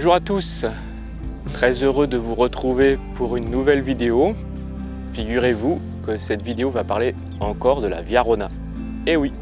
Bonjour à tous, très heureux de vous retrouver pour une nouvelle vidéo. Figurez-vous que cette vidéo va parler encore de la Via Rona. Et oui,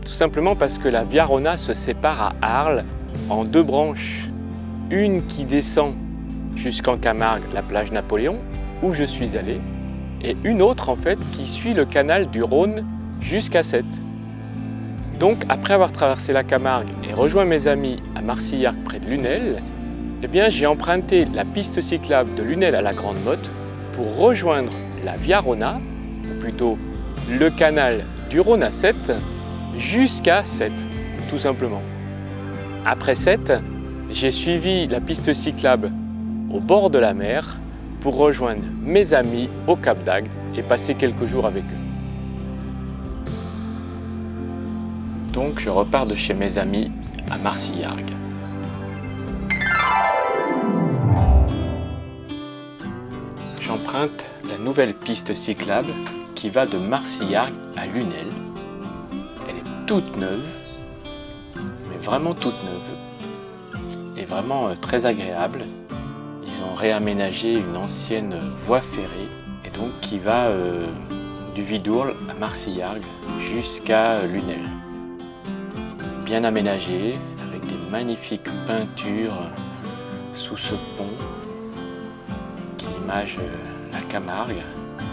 tout simplement parce que la Via Rona se sépare à Arles en deux branches. Une qui descend jusqu'en Camargue, la plage Napoléon, où je suis allé, et une autre en fait qui suit le canal du Rhône jusqu'à Sète. Donc après avoir traversé la Camargue et rejoint mes amis à Marcillargues près de Lunel, eh bien j'ai emprunté la piste cyclable de Lunel à la Grande Motte pour rejoindre la Via Rona, ou plutôt le canal du Rhône à Sète, jusqu'à Sète, tout simplement. Après Sète, j'ai suivi la piste cyclable au bord de la mer pour rejoindre mes amis au Cap d'Agde et passer quelques jours avec eux. Donc je repars de chez mes amis à Marcillargues. J'emprunte la nouvelle piste cyclable qui va de Marcillargues à Lunel. Elle est toute neuve, mais vraiment toute neuve, et vraiment très agréable. Ils ont réaménagé une ancienne voie ferrée, et donc qui va du Vidourle à Marcillargues jusqu'à Lunel. Bien aménagé, avec des magnifiques peintures sous ce pont qui image la Camargue.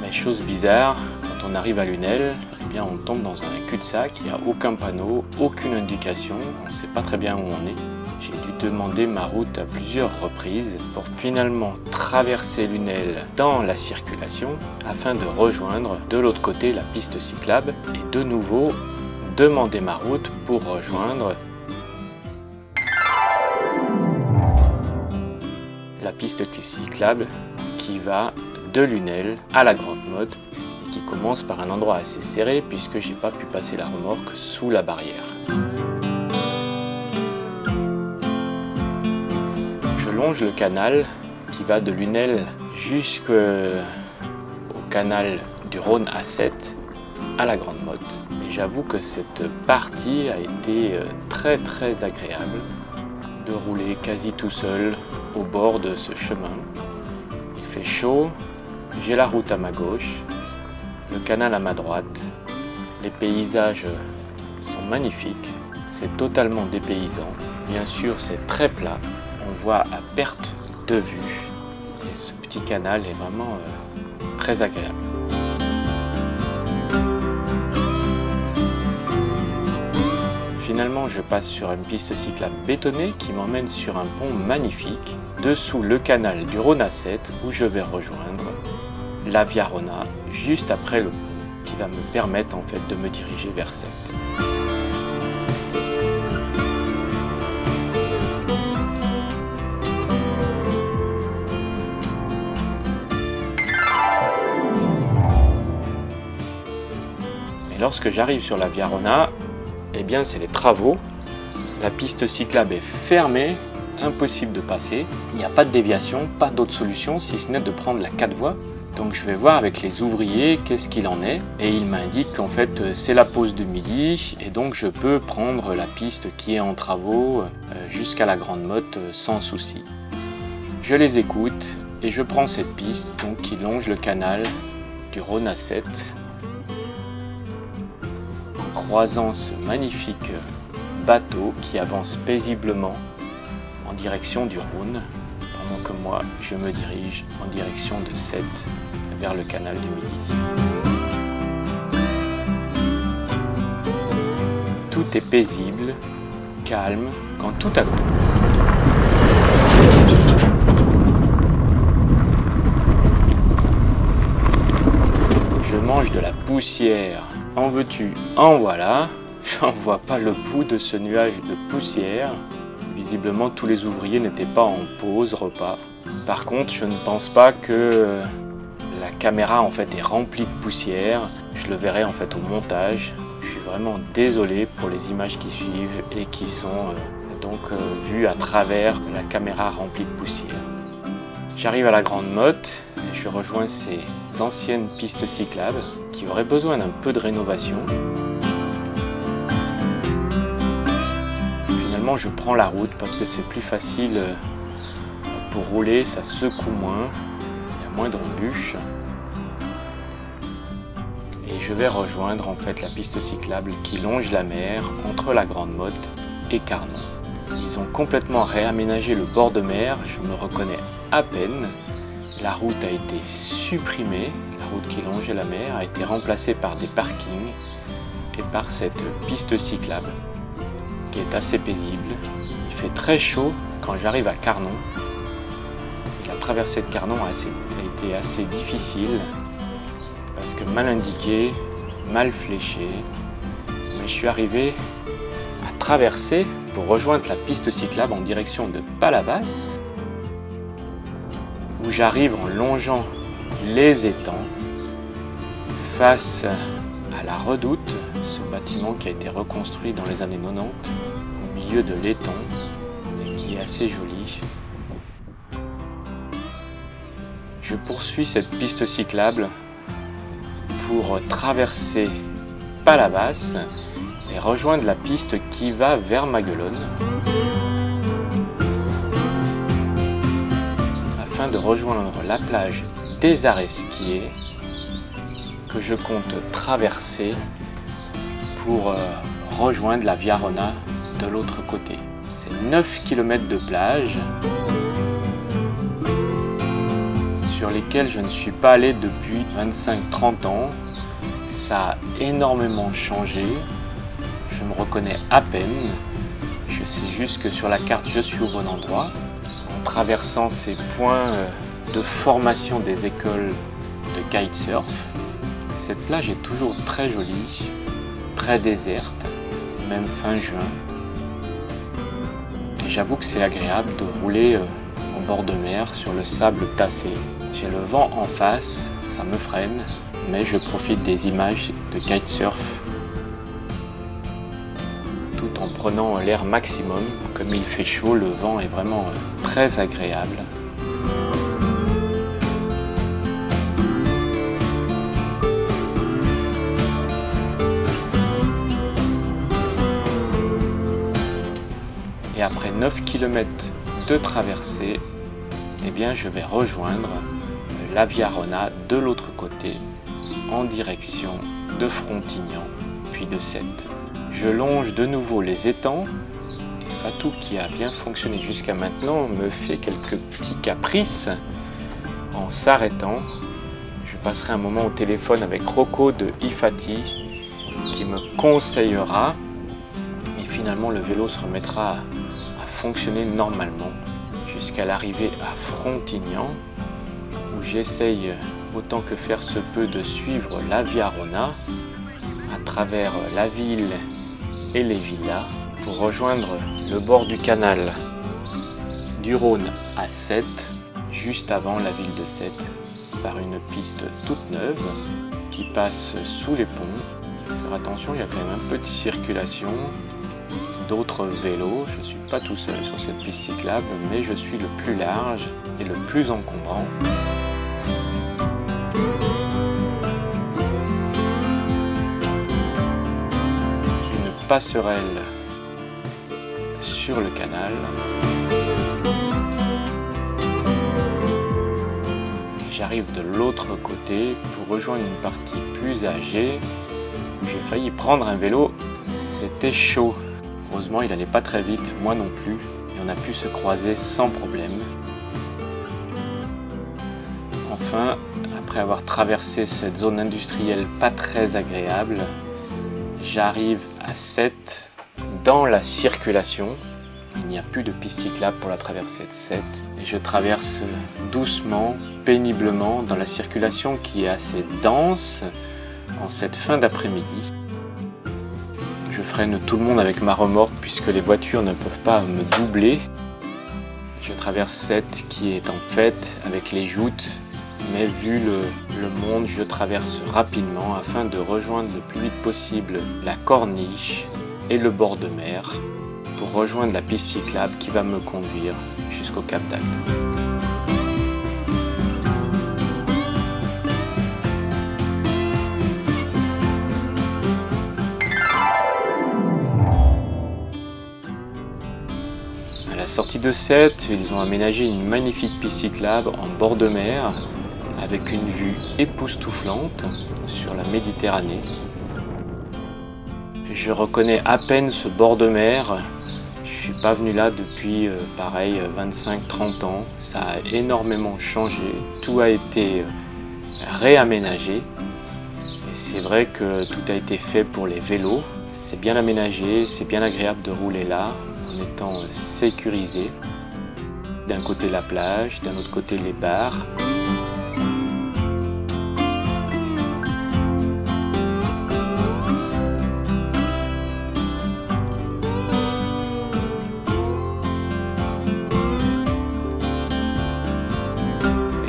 Mais chose bizarre, quand on arrive à Lunel, eh bien on tombe dans un cul-de-sac, il n'y a aucun panneau, aucune indication, on ne sait pas très bien où on est. J'ai dû demander ma route à plusieurs reprises pour finalement traverser Lunel dans la circulation afin de rejoindre de l'autre côté la piste cyclable et de nouveau demander ma route pour rejoindre la piste cyclable qui va de Lunel à la Grande Motte et qui commence par un endroit assez serré puisque j'ai pas pu passer la remorque sous la barrière. Je longe le canal qui va de Lunel jusqu'au canal du Rhône à Sète à la Grande Motte. Et j'avoue que cette partie a été très agréable de rouler quasi tout seul au bord de ce chemin. Il fait chaud, j'ai la route à ma gauche, le canal à ma droite, les paysages sont magnifiques, c'est totalement dépaysant. Bien sûr c'est très plat, on voit à perte de vue et ce petit canal est vraiment très agréable. Finalement, je passe sur une piste cyclable bétonnée qui m'emmène sur un pont magnifique dessous le canal du Rhône à Sète où je vais rejoindre la Via Rona juste après le pont qui va me permettre en fait de me diriger vers Sète. Et lorsque j'arrive sur la Via Rona, eh bien c'est les travaux, la piste cyclable est fermée, impossible de passer, il n'y a pas de déviation, pas d'autre solution si ce n'est de prendre la 4 voies. Donc je vais voir avec les ouvriers qu'est-ce qu'il en est et ils m'indiquent qu'en fait c'est la pause de midi et donc je peux prendre la piste qui est en travaux jusqu'à la Grande Motte sans souci. Je les écoute et je prends cette piste donc, qui longe le canal du Rhône à Sète. Croisant ce magnifique bateau qui avance paisiblement en direction du Rhône, pendant que moi je me dirige en direction de Sète vers le canal du Midi. Tout est paisible, calme, quand tout à coup je mange de la poussière. En veux-tu, en voilà. J'en vois pas le bout de ce nuage de poussière. Visiblement, tous les ouvriers n'étaient pas en pause repas. Par contre, je ne pense pas que la caméra en fait est remplie de poussière. Je le verrai en fait au montage. Je suis vraiment désolé pour les images qui suivent et qui sont donc vues à travers la caméra remplie de poussière. J'arrive à la Grande Motte et je rejoins ces anciennes pistes cyclables qui auraient besoin d'un peu de rénovation. généralement je prends la route parce que c'est plus facile pour rouler, ça secoue moins, il y a moins d'embûches. Et je vais rejoindre en fait la piste cyclable qui longe la mer entre la Grande Motte et Carnon. Ils ont complètement réaménagé le bord de mer, je me reconnais à peine. La route a été supprimée, la route qui longeait la mer a été remplacée par des parkings et par cette piste cyclable qui est assez paisible. Il fait très chaud quand j'arrive à Carnon. Et la traversée de Carnon a été assez difficile parce que mal indiqué, mal fléché. Mais je suis arrivé à traverser pour rejoindre la piste cyclable en direction de Palavas, où j'arrive en longeant les étangs face à la Redoute, ce bâtiment qui a été reconstruit dans les années 90 au milieu de l'étang et qui est assez joli. Je poursuis cette piste cyclable pour traverser Palavas et rejoindre la piste qui va vers Maguelone afin de rejoindre la plage des Aresquiers que je compte traverser pour rejoindre la Via Rona de l'autre côté. C'est 9 km de plage sur lesquels je ne suis pas allé depuis 25-30 ans. Ça a énormément changé. Je me reconnais à peine. Je sais juste que sur la carte, je suis au bon endroit. En traversant ces points de formation des écoles de kitesurf, cette plage est toujours très jolie, très déserte, même fin juin. Et j'avoue que c'est agréable de rouler en bord de mer sur le sable tassé. J'ai le vent en face, ça me freine, mais je profite des images de kitesurf tout en prenant l'air maximum. Comme il fait chaud, le vent est vraiment très agréable. Et après 9 km de traversée, eh bien, je vais rejoindre la Via Rona de l'autre côté en direction de Frontignan puis de Sète. Je longe de nouveau les étangs et Fatou, qui a bien fonctionné jusqu'à maintenant, me fait quelques petits caprices en s'arrêtant. Je passerai un moment au téléphone avec Rocco de Ifati qui me conseillera et finalement le vélo se remettra à fonctionner normalement jusqu'à l'arrivée à Frontignan, où j'essaye autant que faire se peut de suivre la Via Rona à travers la ville et les villas pour rejoindre le bord du canal du Rhône à Sète, juste avant la ville de Sète, par une piste toute neuve qui passe sous les ponts. Faire attention, il y a quand même un peu de circulation, d'autres vélos. Je ne suis pas tout seul sur cette piste cyclable, mais je suis le plus large et le plus encombrant. Une passerelle sur le canal. J'arrive de l'autre côté pour rejoindre une partie plus âgée. J'ai failli prendre un vélo, c'était chaud. Heureusement, il n'allait pas très vite, moi non plus, et on a pu se croiser sans problème. Enfin, après avoir traversé cette zone industrielle pas très agréable, j'arrive à Sète dans la circulation. Il n'y a plus de piste cyclable pour la traversée de Sète et je traverse doucement, péniblement dans la circulation qui est assez dense en cette fin d'après-midi. Je freine tout le monde avec ma remorque puisque les voitures ne peuvent pas me doubler. Je traverse Sète qui est en fait avec les joutes, mais vu le monde, je traverse rapidement afin de rejoindre le plus vite possible la corniche et le bord de mer pour rejoindre la piste cyclable qui va me conduire jusqu'au Cap d'Agde. sortie de Sète, ils ont aménagé une magnifique piste cyclable en bord de mer avec une vue époustouflante sur la Méditerranée. Je reconnais à peine ce bord de mer. Je ne suis pas venu là depuis pareil 25-30 ans. Ça a énormément changé. Tout a été réaménagé. Et c'est vrai que tout a été fait pour les vélos. C'est bien aménagé, c'est bien agréable de rouler là en étant sécurisé. D'un côté la plage, d'un autre côté les bars.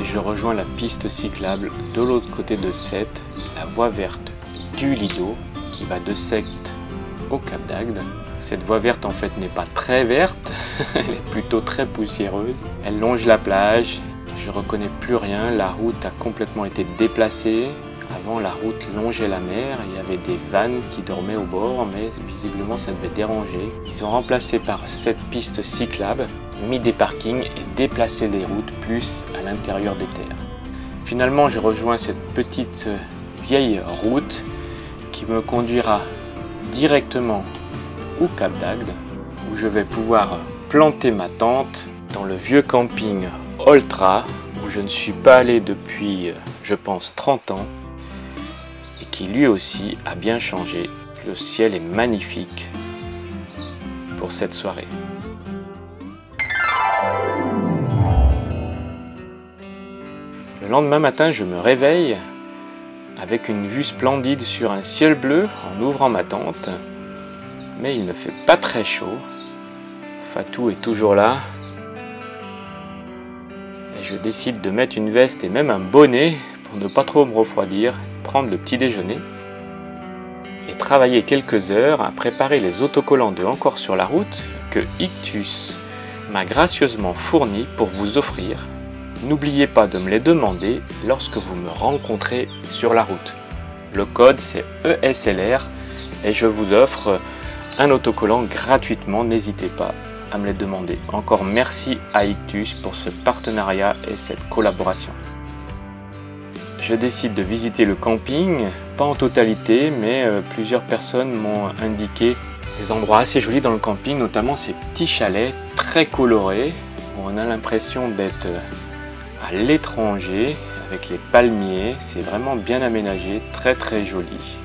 Je rejoins la piste cyclable de l'autre côté de Sète, la voie verte du Lido qui va de Sète au Cap d'Agde. Cette voie verte en fait n'est pas très verte, elle est plutôt très poussiéreuse. Elle longe la plage, je reconnais plus rien, la route a complètement été déplacée. Avant la route longeait la mer, il y avait des vannes qui dormaient au bord, mais visiblement ça devait déranger. Ils ont remplacé par cette piste cyclable, mis des parkings et déplacé les routes plus à l'intérieur des terres. Finalement je rejoins cette petite vieille route qui me conduira directement au Cap d'Agde où je vais pouvoir planter ma tente dans le vieux camping Oltra où je ne suis pas allé depuis je pense 30 ans et qui lui aussi a bien changé. Le ciel est magnifique pour cette soirée. Le lendemain matin, je me réveille avec une vue splendide sur un ciel bleu en ouvrant ma tente. Mais il ne fait pas très chaud. Fatou est toujours là. Et je décide de mettre une veste et même un bonnet pour ne pas trop me refroidir, prendre le petit déjeuner et travailler quelques heures à préparer les autocollants de Encore sur la route que Ictus m'a gracieusement fourni pour vous offrir. N'oubliez pas de me les demander lorsque vous me rencontrez sur la route. Le code c'est ESLR et je vous offre un autocollant gratuitement, n'hésitez pas à me les demander. Encore merci à Ictus pour ce partenariat et cette collaboration. Je décide de visiter le camping, pas en totalité, mais plusieurs personnes m'ont indiqué des endroits assez jolis dans le camping, notamment ces petits chalets très colorés, où on a l'impression d'être à l'étranger, avec les palmiers, c'est vraiment bien aménagé, très très joli.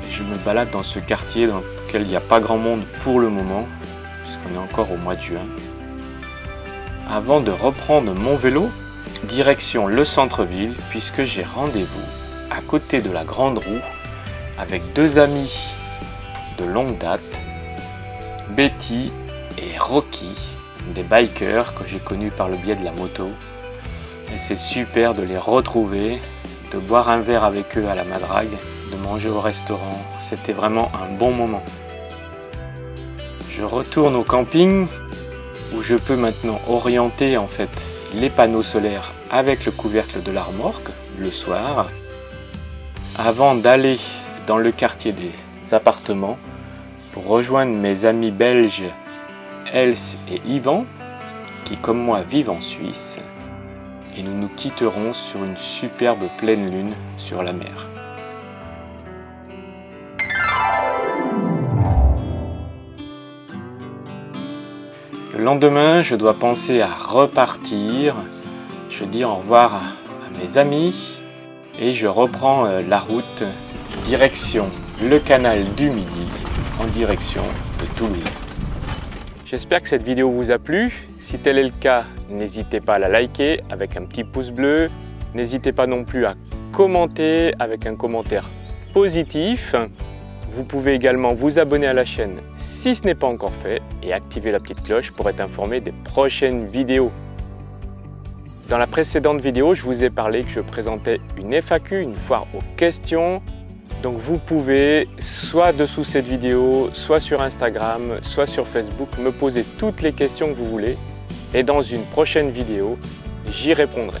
Et je me balade dans ce quartier dans lequel il n'y a pas grand monde pour le moment, puisqu'on est encore au mois de juin. Avant de reprendre mon vélo, direction le centre-ville, puisque j'ai rendez-vous à côté de la Grande Roue avec deux amis de longue date, Betty et Rocky, des bikers que j'ai connus par le biais de la moto. Et c'est super de les retrouver, de boire un verre avec eux à la Madrague, de manger au restaurant. C'était vraiment un bon moment. Je retourne au camping où je peux maintenant orienter en fait les panneaux solaires avec le couvercle de la remorque le soir, avant d'aller dans le quartier des appartements pour rejoindre mes amis belges Els et Yvan qui comme moi vivent en Suisse, et nous nous quitterons sur une superbe pleine lune sur la mer. Le lendemain, je dois penser à repartir. Je dis au revoir à mes amis et je reprends la route direction le canal du Midi en direction de Toulouse. J'espère que cette vidéo vous a plu. Si tel est le cas, n'hésitez pas à la liker avec un petit pouce bleu. N'hésitez pas non plus à commenter avec un commentaire positif. Vous pouvez également vous abonner à la chaîne si ce n'est pas encore fait et activer la petite cloche pour être informé des prochaines vidéos. Dans la précédente vidéo, je vous ai parlé que je présentais une FAQ, une foire aux questions. Donc vous pouvez, soit dessous cette vidéo, soit sur Instagram, soit sur Facebook, me poser toutes les questions que vous voulez. Et dans une prochaine vidéo, j'y répondrai.